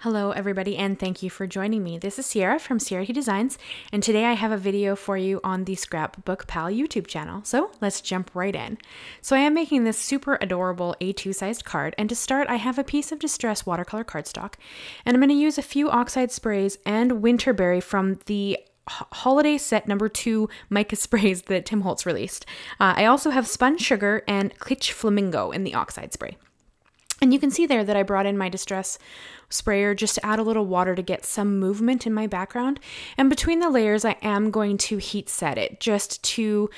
Hello everybody and thank you for joining me. This is Ciara from Ciara T Designs and today I have a video for you on the ScrapbookPal YouTube channel. So let's jump right in. So I am making this super adorable A2 sized card, and to start I have a piece of distress watercolor cardstock and I'm going to use a few Oxide sprays and Winterberry from the holiday set number 2 Mica sprays that Tim Holtz released. I also have Spun Sugar and Kitsch Flamingo in the Oxide spray. And you can see there that I brought in my distress sprayer just to add a little water to get some movement in my background. And between the layers, I am going to heat set it just to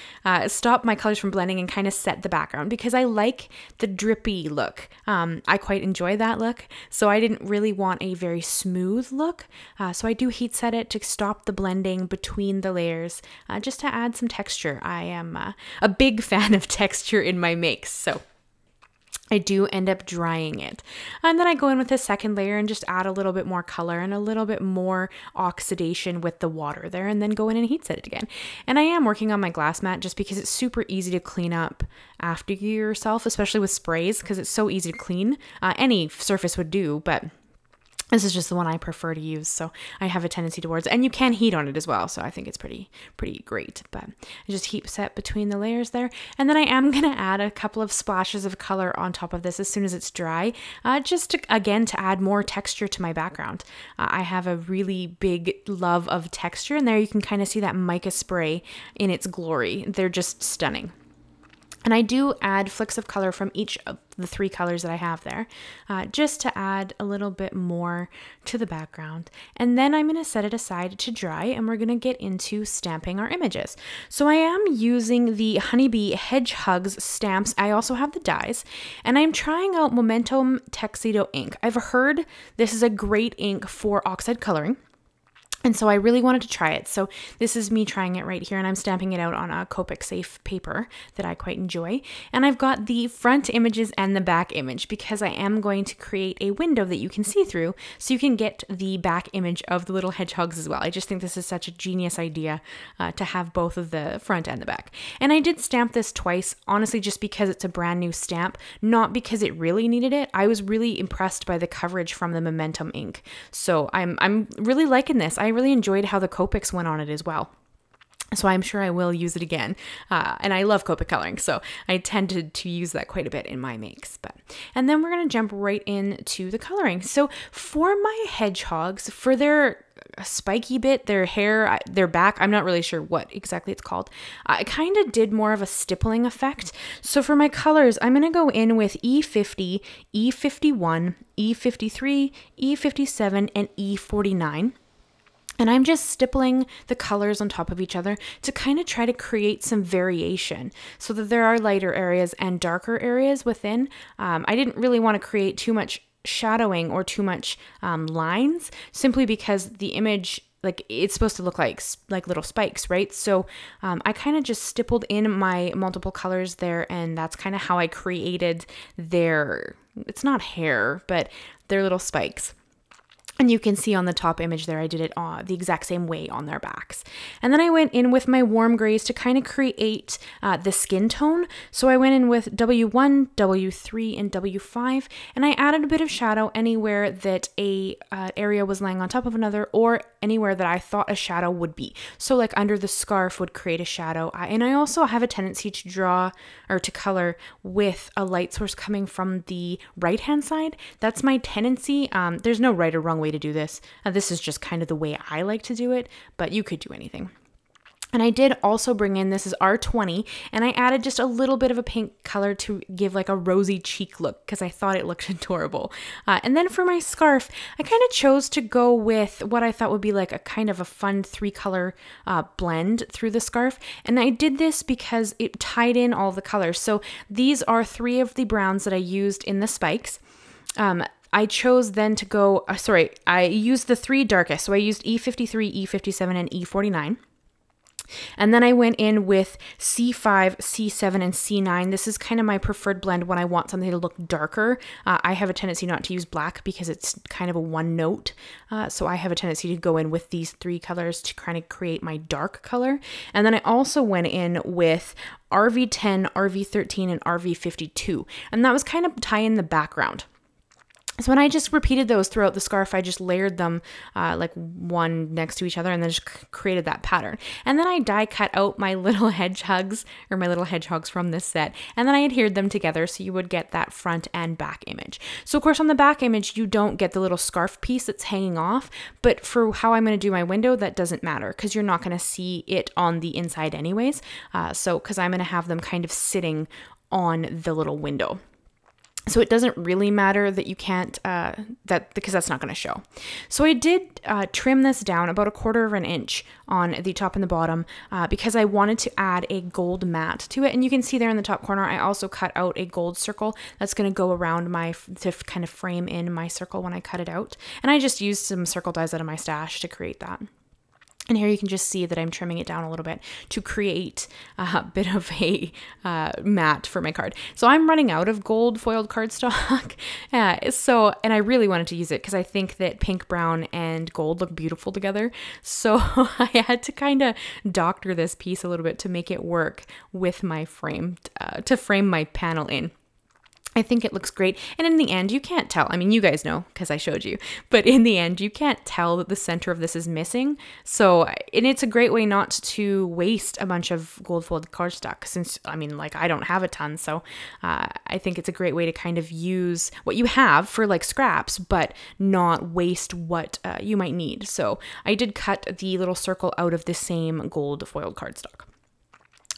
stop my colors from blending and kind of set the background, because I like the drippy look. I quite enjoy that look. So I didn't really want a very smooth look. So I do heat set it to stop the blending between the layers, just to add some texture. I am a big fan of texture in my makes. So I do end up drying it. And then I go in with a second layer and just add a little bit more color and a little bit more oxidation with the water there, and then go in and heat set it again. And I am working on my glass mat just because it's super easy to clean up after yourself, especially with sprays, because it's so easy to clean. Any surface would do, but this is just the one I prefer to use, so I have a tendency towards, and you can heat on it as well, so I think it's pretty great. But I just heat set between the layers there, and then I am going to add a couple of splashes of color on top of this as soon as it's dry, just to, again, to add more texture to my background. I have a really big love of texture, and there you can kind of see that mica spray in its glory. They're just stunning. And I do add flicks of color from each of the 3 colors that I have there, just to add a little bit more to the background. And then I'm going to set it aside to dry, and we're going to get into stamping our images. So I am using the HoneyBee Hedgehugs stamps. I also have the dies, and I'm trying out Memento Tuxedo ink. I've heard this is a great ink for oxide coloring, and so I really wanted to try it. So this is me trying it right here, and I'm stamping it out on a Copic Safe paper that I quite enjoy. And I've got the front images and the back image because I am going to create a window that you can see through, so you can get the back image of the little hedgehogs as well. I just think this is such a genius idea to have both of the front and the back. And I did stamp this twice, honestly, just because it's a brand new stamp, not because it really needed it. I was really impressed by the coverage from the Memento ink. So I'm really liking this. I really enjoyed how the Copics went on it as well. So I'm sure I will use it again. And I love Copic coloring, so I tended to use that quite a bit in my makes. And then we're going to jump right into the coloring. So for my hedgehogs, for their spiky bit, their hair, their back, I'm not really sure what exactly it's called, I kind of did more of a stippling effect. So for my colors, I'm going to go in with E50, E51, E53, E57, and E49. And I'm just stippling the colors on top of each other to kind of try to create some variation so that there are lighter areas and darker areas within. I didn't really want to create too much shadowing or too much lines, simply because the image, like, it's supposed to look like little spikes, right? So I kind of just stippled in my multiple colors there, and that's kind of how I created their, it's not hair, but their little spikes. And you can see on the top image there, I did it the exact same way on their backs. And then I went in with my warm grays to kind of create the skin tone. So I went in with W1, W3, and W5, and I added a bit of shadow anywhere that a area was laying on top of another, or anywhere that I thought a shadow would be. So like under the scarf would create a shadow. And I also have a tendency to draw or to color with a light source coming from the right-hand side. That's my tendency. There's no right or wrong way to do this. This is just kind of the way I like to do it, but you could do anything. And I did also bring in, this is R20, and I added just a little bit of a pink color to give like a rosy cheek look because I thought it looked adorable. And then for my scarf, I kind of chose to go with what I thought would be like a kind of a fun 3-color blend through the scarf. And I did this because it tied in all the colors. So these are 3 of the browns that I used in the spikes. I chose then to go, I used the 3 darkest. So I used E53, E57, and E49. And then I went in with C5, C7, and C9. This is kind of my preferred blend when I want something to look darker. I have a tendency not to use black because it's kind of a one note. So I have a tendency to go in with these 3 colors to kind of create my dark color. And then I also went in with RV10, RV13, and RV52. And that was kind of tie in the background. So when I just repeated those throughout the scarf, I just layered them like one next to each other and then just created that pattern. And then I die cut out my little hedgehogs, or my little hedgehogs from this set, and then I adhered them together so you would get that front and back image. So of course on the back image you don't get the little scarf piece that's hanging off, but for how I'm going to do my window, that doesn't matter because you're not going to see it on the inside anyways. Because I'm going to have them kind of sitting on the little window. So it doesn't really matter that you can't, because that's not going to show. So I did trim this down about 1/4 of an inch on the top and the bottom because I wanted to add a gold mat to it. And you can see there in the top corner, I also cut out a gold circle that's going to go around to kind of frame in my circle when I cut it out. And I just used some circle dies out of my stash to create that. And here you can just see that I'm trimming it down a little bit to create a bit of a mat for my card. So I'm running out of gold foiled cardstock. And I really wanted to use it because I think that pink, brown, and gold look beautiful together. So I had to kind of doctor this piece a little bit to make it work with my frame, to frame my panel in. I think it looks great. And in the end, you can't tell. I mean, you guys know because I showed you. But in the end, you can't tell that the center of this is missing. So, and it's a great way not to waste a bunch of gold folded cardstock since, I mean, like I don't have a ton. So I think it's a great way to kind of use what you have for like scraps, but not waste what you might need. So I did cut the little circle out of the same gold foiled cardstock.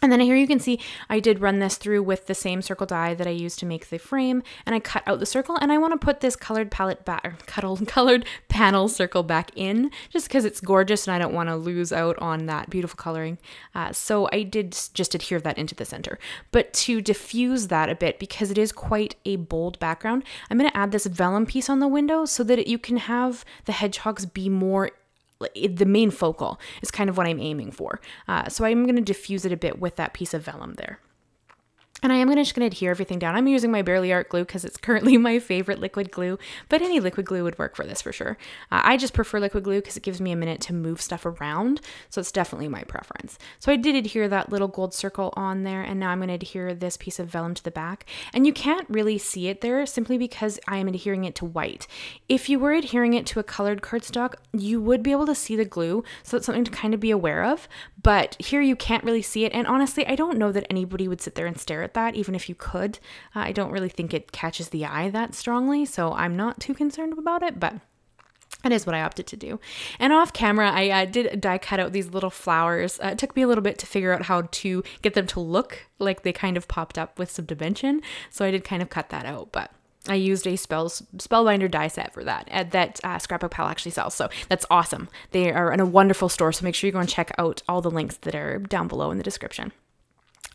And then here you can see I did run this through with the same circle die that I used to make the frame, and I cut out the circle, and I want to put this colored palette back, or colored panel circle back in just because it's gorgeous and I don't want to lose out on that beautiful coloring. So I did just adhere that into the center. But to diffuse that a bit, because it is quite a bold background, I'm going to add this vellum piece on the window so that you can have the hedgehogs be more the main focal is kind of what I'm aiming for. So I'm going to diffuse it a bit with that piece of vellum there. And I am just going to adhere everything down. I'm using my Barely Art glue because it's currently my favorite liquid glue, but any liquid glue would work for this for sure. I just prefer liquid glue because it gives me a minute to move stuff around, so it's definitely my preference. So I did adhere that little gold circle on there, and now I'm going to adhere this piece of vellum to the back. And you can't really see it there simply because I am adhering it to white. If you were adhering it to a colored cardstock, you would be able to see the glue, so it's something to kind of be aware of. But here you can't really see it, and honestly, I don't know that anybody would sit there and stare at that, even if you could. I don't really think it catches the eye that strongly, so I'm not too concerned about it, but that is what I opted to do. And off camera, I did die cut out these little flowers. It took me a little bit to figure out how to get them to look like they kind of popped up with some dimension, so I did kind of cut that out, but I used a SpellBinder die set for that ScrapbookPal actually sells, so that's awesome. They are in a wonderful store, so make sure you go and check out all the links that are down below in the description.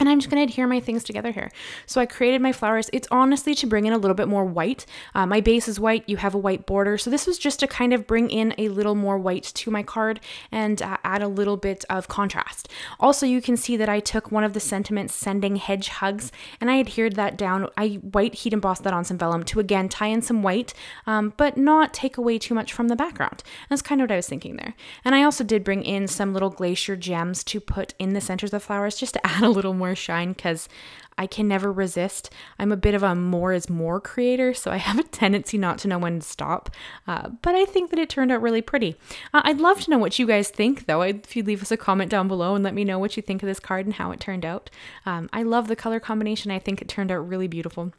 And I'm just going to adhere my things together here. So I created my flowers. It's honestly to bring in a little bit more white. My base is white. You have a white border. So this was just to kind of bring in a little more white to my card and add a little bit of contrast. Also, you can see that I took one of the sentiments, Sending Hedgehugs, and I adhered that down. I white heat embossed that on some vellum to, again, tie in some white, but not take away too much from the background. That's kind of what I was thinking there. And I also did bring in some little glacier gems to put in the centers of the flowers just to add a little more shine because I can never resist. I'm a bit of a more is more creator, so I have a tendency not to know when to stop, but I think that it turned out really pretty. I'd love to know what you guys think though. If you'd leave us a comment down below and let me know what you think of this card and how it turned out. I love the color combination. I think it turned out really beautiful.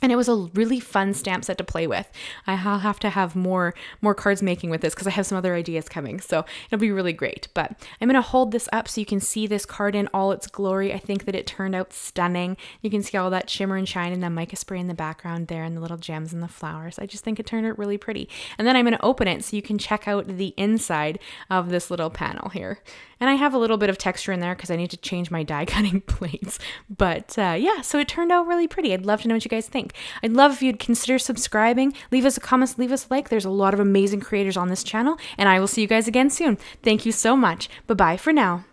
And it was a really fun stamp set to play with. I'll have to have more cards making with this because I have some other ideas coming. So it'll be really great. But I'm going to hold this up so you can see this card in all its glory. I think that it turned out stunning. You can see all that shimmer and shine and the mica spray in the background there and the little gems and the flowers. I just think it turned out really pretty. And then I'm going to open it so you can check out the inside of this little panel here. And I have a little bit of texture in there because I need to change my die cutting plates. But yeah, so it turned out really pretty. I'd love to know what you guys think. I'd love if you'd consider subscribing, leave us a comment, leave us a like. There's a lot of amazing creators on this channel, and I will see you guys again soon. Thank you so much. Bye-bye for now.